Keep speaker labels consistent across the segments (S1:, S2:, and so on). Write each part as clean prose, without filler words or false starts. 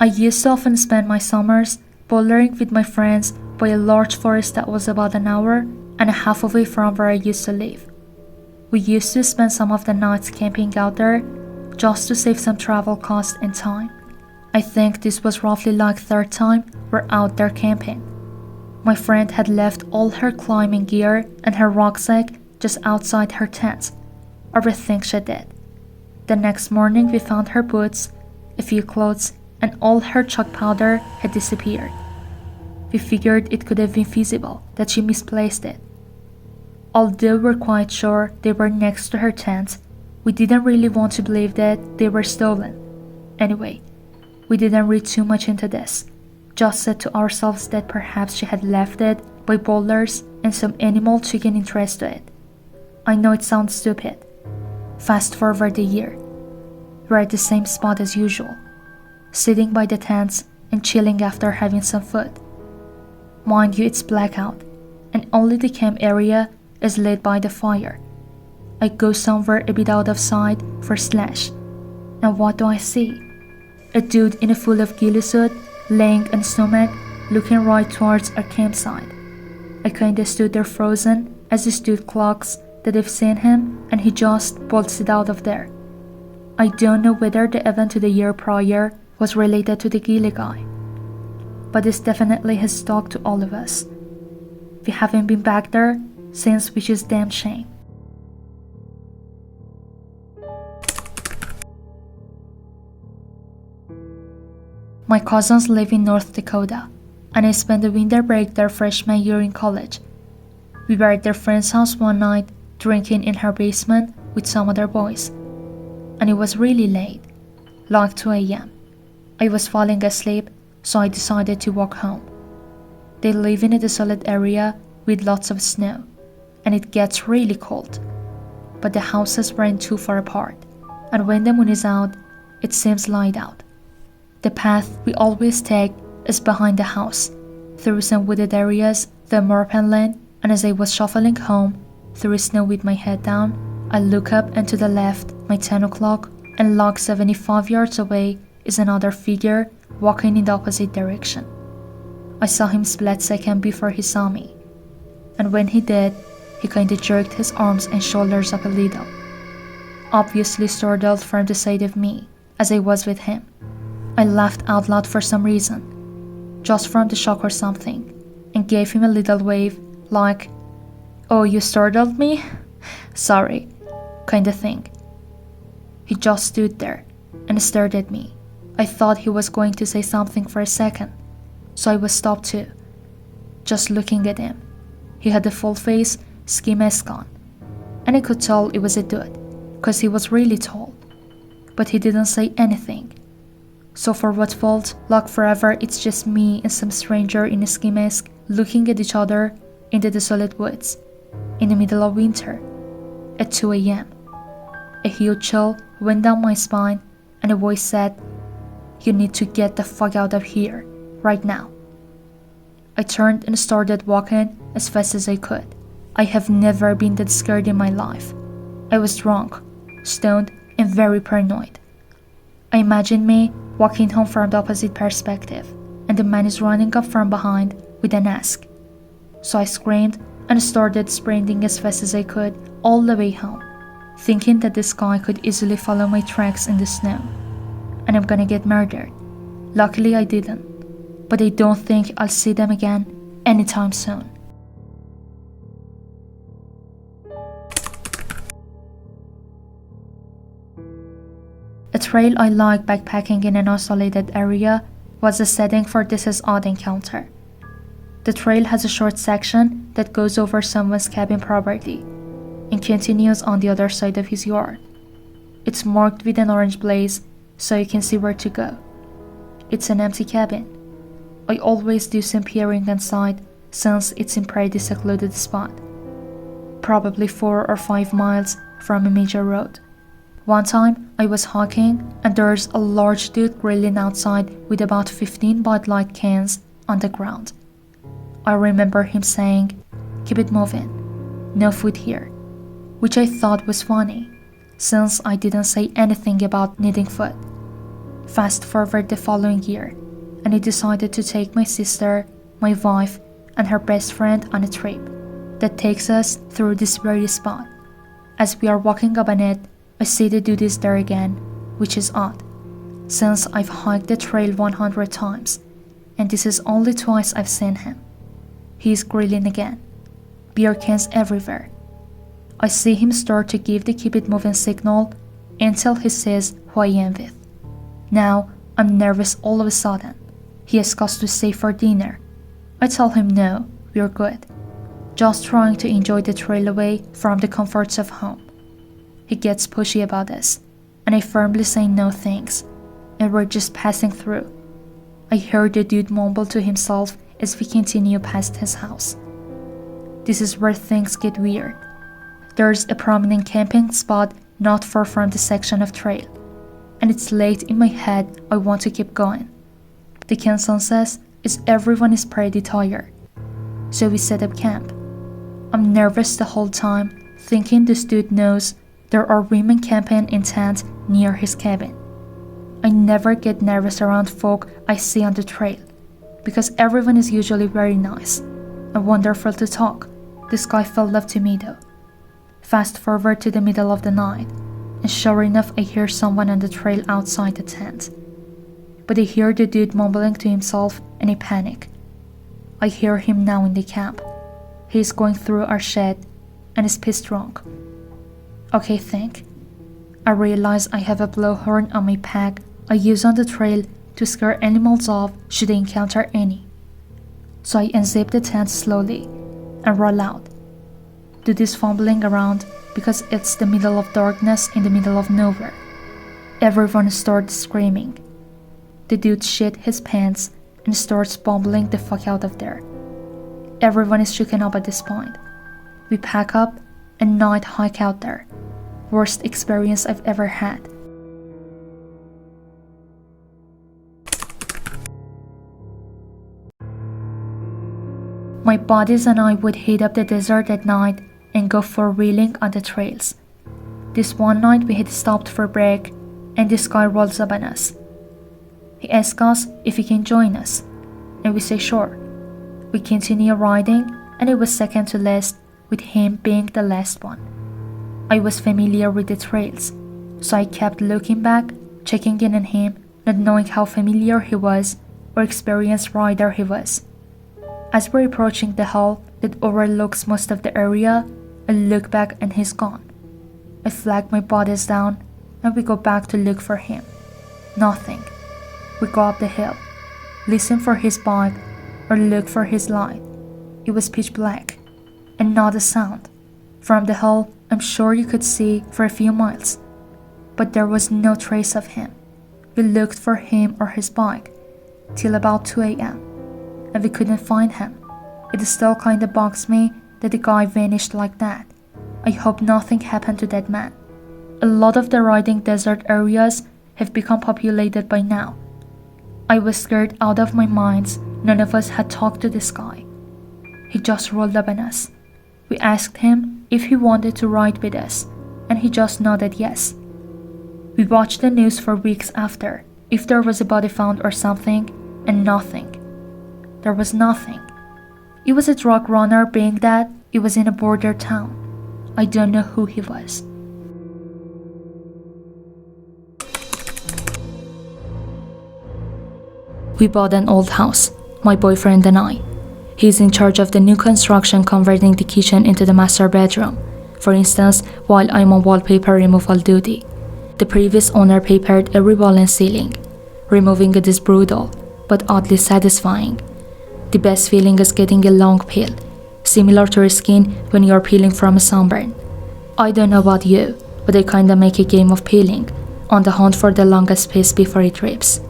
S1: I used to often spend my summers bouldering with my friends by a large forest that was about an hour and a half away from where I used to live. We used to spend some of the nights camping out there just to save some travel costs and time. I think this was roughly like third time we're out there camping. My friend had left all her climbing gear and her rucksack just outside her tent. Everything she did. The next morning we found her boots, a few clothes, and all her chalk powder had disappeared. We figured it could have been feasible that she misplaced it. Although we're quite sure they were next to her tent, we didn't really want to believe that they were stolen. Anyway, we didn't read too much into this, just said to ourselves that perhaps she had left it by boulders and some animal took an interest to it. I know it sounds stupid. Fast forward a year. We're at the same spot as usual, sitting by the tents and chilling after having some food. Mind you, it's blackout, and only the camp area is lit by the fire. I go somewhere a bit out of sight for Slash, and what do I see? A dude in a full of ghillie suit, laying on his stomach, looking right towards our campsite. I kinda stood there frozen as this dude clocks that I've seen him, and he just bolts it out of there. I don't know whether the event to the year prior was related to the ghillie guy, but this definitely has stuck to all of us. We haven't been back there since, which is damn shame. My cousins live in North Dakota, and I spent the winter break there freshman year in college. We were at their friend's house one night, drinking in her basement with some other boys. And it was really late, like 2 a.m. I was falling asleep, so I decided to walk home. They live in a desolate area with lots of snow, and it gets really cold. But the houses weren't too far apart, and when the moon is out, it seems light out. The path we always take is behind the house, through some wooded areas, the Morpan Lane, and as I was shuffling home, through snow with my head down, I look up and to the left, my 10 o'clock, and like 75 yards away is another figure walking in the opposite direction. I saw him split second before he saw me, and when he did, he kinda jerked his arms and shoulders up a little, obviously startled from the sight of me, as I was with him. I laughed out loud for some reason, just from the shock or something, and gave him a little wave, like, "Oh, you startled me? Sorry," kinda thing. He just stood there and stared at me. I thought he was going to say something for a second, so I was stopped too, just looking at him. He had a full face, ski mask on, and I could tell it was a dude, cause he was really tall, but he didn't say anything. So for what felt like forever, it's just me and some stranger in a ski mask looking at each other in the desolate woods, in the middle of winter, at 2 a.m. A huge chill went down my spine, and a voice said, "You need to get the fuck out of here, right now." I turned and started walking as fast as I could. I have never been that scared in my life. I was drunk, stoned, and very paranoid. I imagined me walking home from the opposite perspective, and the man is running up from behind with an axe. So I screamed and started sprinting as fast as I could all the way home, thinking that this guy could easily follow my tracks in the snow, and I'm gonna get murdered. Luckily I didn't, but I don't think I'll see them again anytime soon. A trail I liked backpacking in an isolated area was the setting for this odd encounter. The trail has a short section that goes over someone's cabin property and continues on the other side of his yard. It's marked with an orange blaze so you can see where to go. It's an empty cabin. I always do some peering inside since it's in pretty secluded spot, probably 4 or 5 miles from a major road. One time I was hiking and there's a large dude grilling outside with about 15 Bud Light cans on the ground. I remember him saying, "Keep it moving, no food here," which I thought was funny, since I didn't say anything about needing food. Fast forward the following year, and I decided to take my sister, my wife, and her best friend on a trip that takes us through this very spot. As we are walking up on it, I see the dude is there again, which is odd, since I've hiked the trail 100 times, and this is only twice I've seen him. He's grilling again. Beer cans everywhere. I see him start to give the keep it moving signal until he says who I am with. Now, I'm nervous all of a sudden. He asks us to stay for dinner. I tell him no, we're good. Just trying to enjoy the trail away from the comforts of home. He gets pushy about this, and I firmly say no thanks, and we're just passing through. I hear the dude mumble to himself as we continue past his house. This is where things get weird. There's a prominent camping spot not far from the section of trail, and it's late in my head. I want to keep going. The consensus is everyone is pretty tired, so we set up camp. I'm nervous the whole time, thinking this dude knows there are women camping in tents near his cabin. I never get nervous around folk I see on the trail, because everyone is usually very nice and wonderful to talk. This guy felt love to me though. Fast forward to the middle of the night, and sure enough I hear someone on the trail outside the tent. But I hear the dude mumbling to himself and I panic. I hear him now in the camp. He's going through our shed and is pissed drunk. Okay, think. I realize I have a blowhorn on my pack I use on the trail to scare animals off should they encounter any. So I unzip the tent slowly and roll out. Dude is fumbling around because it's the middle of darkness in the middle of nowhere. Everyone starts screaming. The dude shit his pants and starts bumbling the fuck out of there. Everyone is shaken up at this point. We pack up and night hike out there. Worst experience I've ever had. My buddies and I would hit up the desert at night and go for wheeling on the trails. This one night we had stopped for break and this guy rolls up on us. He asks us if he can join us, and we say sure. We continue riding and it was second to last, with him being the last one. I was familiar with the trails, so I kept looking back, checking in on him, not knowing how familiar he was or experienced rider he was. As we're approaching the hill that overlooks most of the area, I look back and he's gone. I flag my buddies down and we go back to look for him. Nothing. We go up the hill, listen for his bike or look for his light. It was pitch black and not a sound. From the hill, I'm sure you could see for a few miles, but there was no trace of him. We looked for him or his bike till about 2 a.m. and we couldn't find him. It still kinda bugs me that the guy vanished like that. I hope nothing happened to that man. A lot of the riding desert areas have become populated by now. I was scared out of my minds. None of us had talked to this guy. He just rolled up on us. We asked him if he wanted to ride with us, and he just nodded yes. We watched the news for weeks after, if there was a body found or something, and nothing. There was nothing. It was a drug runner, being that it was in a border town. I don't know who he was. We bought an old house, my boyfriend and I. He's in charge of the new construction, converting the kitchen into the master bedroom, for instance, while I'm on wallpaper removal duty. The previous owner papered every wall and ceiling. Removing it is brutal, but oddly satisfying. The best feeling is getting a long peel, similar to your skin when you're peeling from a sunburn. I don't know about you, but I kinda make a game of peeling, on the hunt for the longest piece before it rips.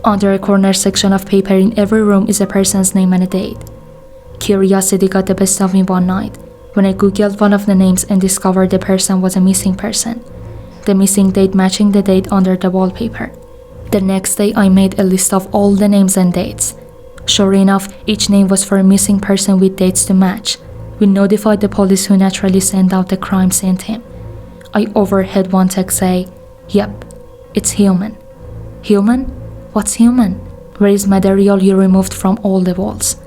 S1: Under a corner section of paper in every room is a person's name and a date. Curiosity got the best of me one night when I googled one of the names and discovered the person was a missing person. The missing date matching the date under the wallpaper. The next day I made a list of all the names and dates. Sure enough, each name was for a missing person with dates to match. We notified the police, who naturally sent out the crime scene team. I overheard one text say, "Yep, it's human." Human? What's human? Where is material you removed from all the walls?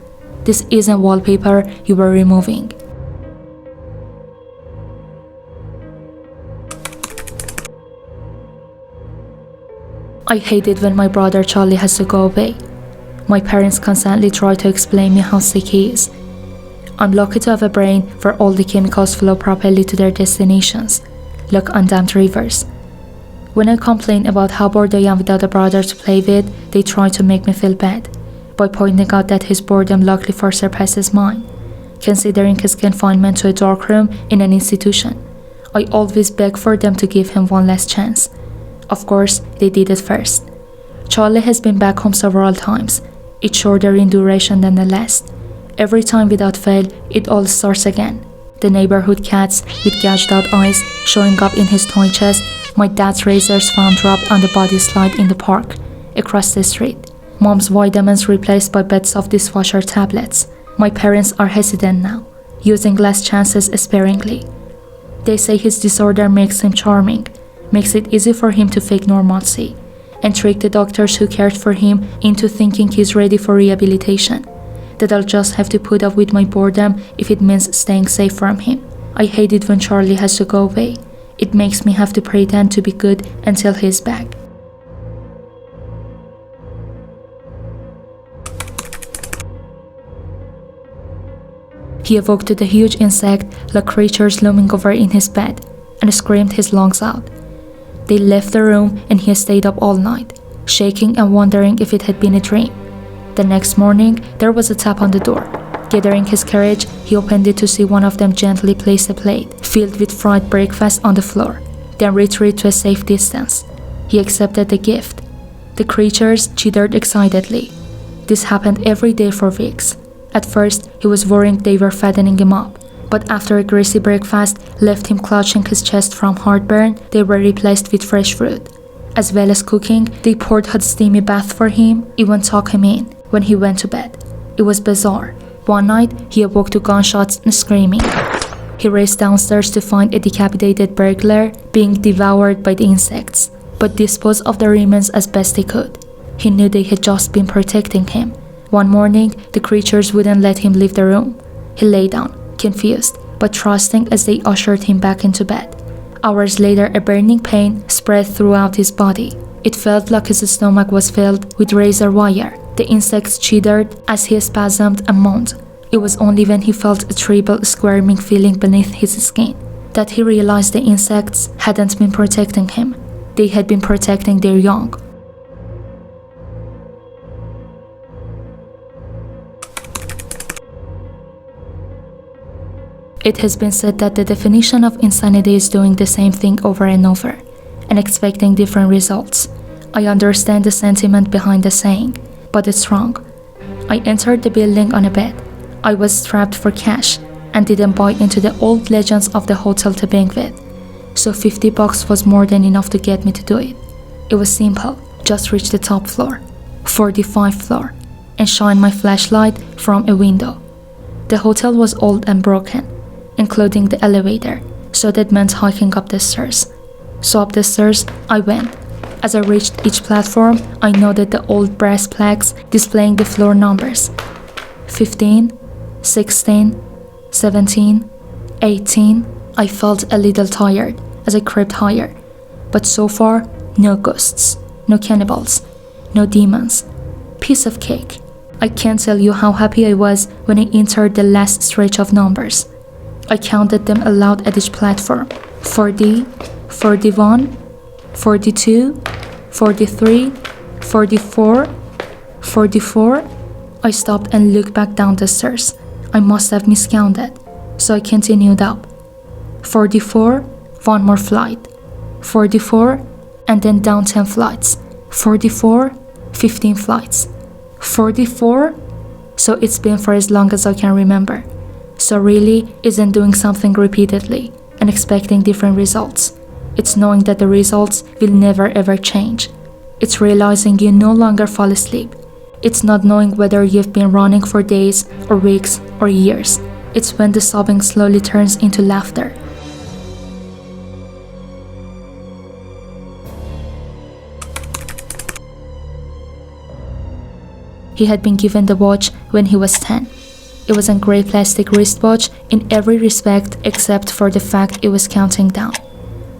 S1: This isn't wallpaper you were removing. I hate it when my brother Charlie has to go away. My parents constantly try to explain me how sick he is. I'm lucky to have a brain where all the chemicals flow properly to their destinations, like undammed rivers. When I complain about how bored I am without a brother to play with, they try to make me feel bad by pointing out that his boredom luckily far surpasses mine, considering his confinement to a dark room in an institution. I always beg for them to give him one last chance. Of course, they did it first. Charlie has been back home several times, each shorter in duration than the last. Every time without fail, it all starts again. The neighborhood cats with gouged out eyes showing up in his toy chest, my dad's razors found dropped on the body slide in the park, across the street, mom's vitamins replaced by beds of dishwasher tablets. My parents are hesitant now, using last chances sparingly. They say his disorder makes him charming, makes it easy for him to fake normalcy, and trick the doctors who cared for him into thinking he's ready for rehabilitation. That I'll just have to put up with my boredom if it means staying safe from him. I hate it when Charlie has to go away. It makes me have to pretend to be good until he's back. He awoke to the huge insect-like creatures looming over in his bed and screamed his lungs out. They left the room and he stayed up all night, shaking and wondering if it had been a dream. The next morning, there was a tap on the door. Gathering his courage, he opened it to see one of them gently place a plate filled with fried breakfast on the floor, then retreat to a safe distance. He accepted the gift. The creatures chittered excitedly. This happened every day for weeks. At first, he was worrying they were fattening him up, but after a greasy breakfast left him clutching his chest from heartburn, they were replaced with fresh fruit. As well as cooking, they poured hot steamy bath for him, even tucked him in when he went to bed. It was bizarre. One night, he awoke to gunshots and screaming. He raced downstairs to find a decapitated burglar being devoured by the insects, but disposed of the remains as best he could. He knew they had just been protecting him. One morning, the creatures wouldn't let him leave the room. He lay down, confused, but trusting as they ushered him back into bed. Hours later, a burning pain spread throughout his body. It felt like his stomach was filled with razor wire. The insects chittered as he spasmed and moaned. It was only when he felt a terrible squirming feeling beneath his skin that he realized the insects hadn't been protecting him. They had been protecting their young. It has been said that the definition of insanity is doing the same thing over and over and expecting different results. I understand the sentiment behind the saying, but it's wrong. I entered the building on a bed. I was strapped for cash and didn't buy into the old legends of the hotel to bank with. So $50 was more than enough to get me to do it. It was simple, just reach the top floor, 45th floor, and shine my flashlight from a window. The hotel was old and broken, including the elevator, so that meant hiking up the stairs. So up the stairs I went. As I reached each platform, I noted the old brass plaques displaying the floor numbers. 15, 16, 17, 18. I felt a little tired as I crept higher. But so far, no ghosts, no cannibals, no demons. Piece of cake. I can't tell you how happy I was when I entered the last stretch of numbers. I counted them aloud at each platform. 40, 41, 42, 43, 44, 44. I stopped and looked back down the stairs. I must have miscounted, so I continued up. 44, one more flight. 44, and then down 10 flights. 44, 15 flights. 44, so it's been for as long as I can remember. So really isn't doing something repeatedly and expecting different results. It's knowing that the results will never ever change. It's realizing you no longer fall asleep. It's not knowing whether you've been running for days or weeks or years. It's when the sobbing slowly turns into laughter. He had been given the watch when he was 10. It was a grey plastic wristwatch in every respect except for the fact it was counting down.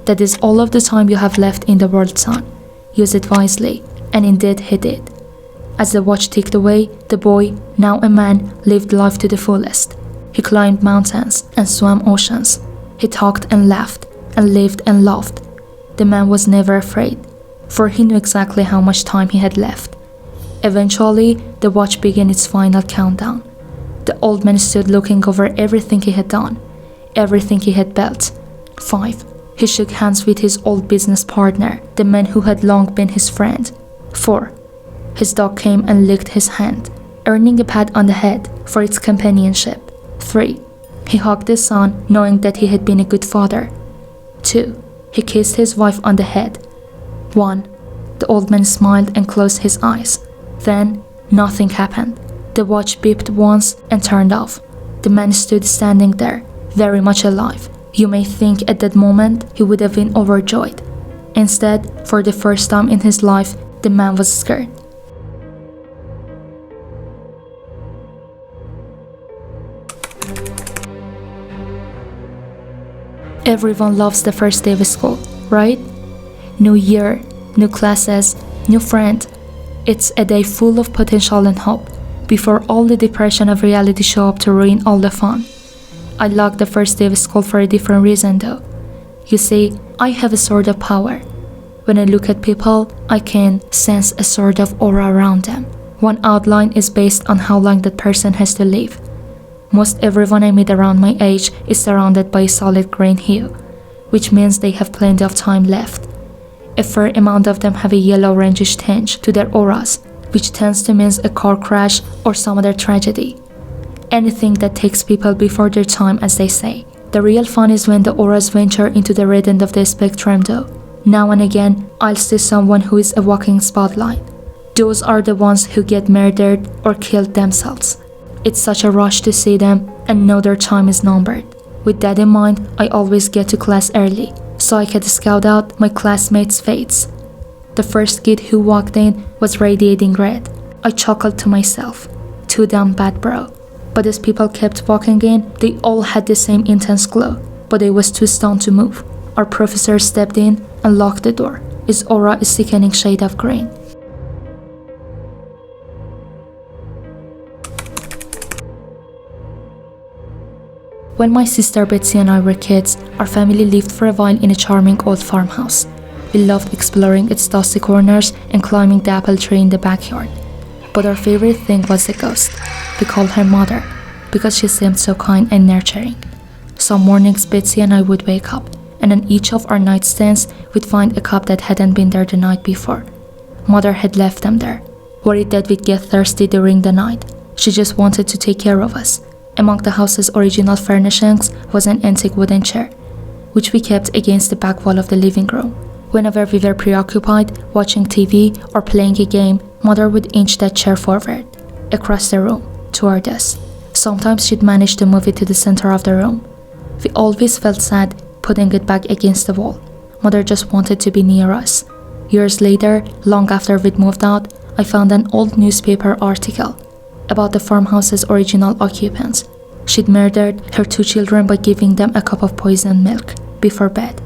S1: That is all of the time you have left in the world, son. Use it wisely, and indeed he did. As the watch ticked away, the boy, now a man, lived life to the fullest. He climbed mountains and swam oceans. He talked and laughed, and lived and loved. The man was never afraid, for he knew exactly how much time he had left. Eventually, the watch began its final countdown. The old man stood looking over everything he had done, everything he had built. 5. He shook hands with his old business partner, the man who had long been his friend. 4. His dog came and licked his hand, earning a pat on the head for its companionship. 3. He hugged his son, knowing that he had been a good father. 2. He kissed his wife on the head. 1. The old man smiled and closed his eyes. Then, nothing happened. The watch beeped once and turned off. The man stood standing there, very much alive. You may think at that moment he would have been overjoyed. Instead, for the first time in his life, the man was scared. Everyone loves the first day of school, right? New year, new classes, new friend. It's a day full of potential and hope, before all the depression of reality show up to ruin all the fun. I like the first day of school for a different reason though. You see, I have a sort of power. When I look at people, I can sense a sort of aura around them. One outline is based on how long that person has to live. Most everyone I meet around my age is surrounded by a solid green hue, which means they have plenty of time left. A fair amount of them have a yellow orangish tinge to their auras, which tends to mean a car crash or some other tragedy. Anything that takes people before their time, as they say. The real fun is when the auras venture into the red end of the spectrum though. Now and again, I'll see someone who is a walking spotlight. Those are the ones who get murdered or killed themselves. It's such a rush to see them and know their time is numbered. With that in mind, I always get to class early, so I could scout out my classmates' fates. The first kid who walked in was radiating red. I chuckled to myself. Too damn bad, bro. But as people kept walking in, they all had the same intense glow, but I was too stunned to move. Our professor stepped in and locked the door. His aura a sickening shade of green. When my sister Betsy and I were kids, our family lived for a while in a charming old farmhouse. We loved exploring its dusty corners and climbing the apple tree in the backyard. But our favorite thing was the ghost. We called her Mother, because she seemed so kind and nurturing. Some mornings Betsy and I would wake up, and on each of our nightstands we'd find a cup that hadn't been there the night before. Mother had left them there, worried that we'd get thirsty during the night. She just wanted to take care of us. Among the house's original furnishings was an antique wooden chair, which we kept against the back wall of the living room. Whenever we were preoccupied, watching TV or playing a game, Mother would inch that chair forward, across the room, toward us. Sometimes she'd manage to move it to the center of the room. We always felt sad putting it back against the wall. Mother just wanted to be near us. Years later, long after we'd moved out, I found an old newspaper article about the farmhouse's original occupants. She'd murdered her 2 children by giving them a cup of poisoned milk before bed.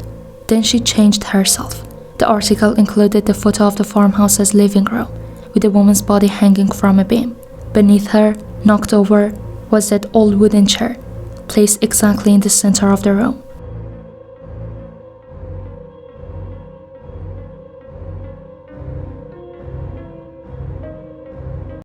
S1: Then she changed herself. The article included the photo of the farmhouse's living room, with a woman's body hanging from a beam. Beneath her, knocked over, was that old wooden chair, placed exactly in the center of the room.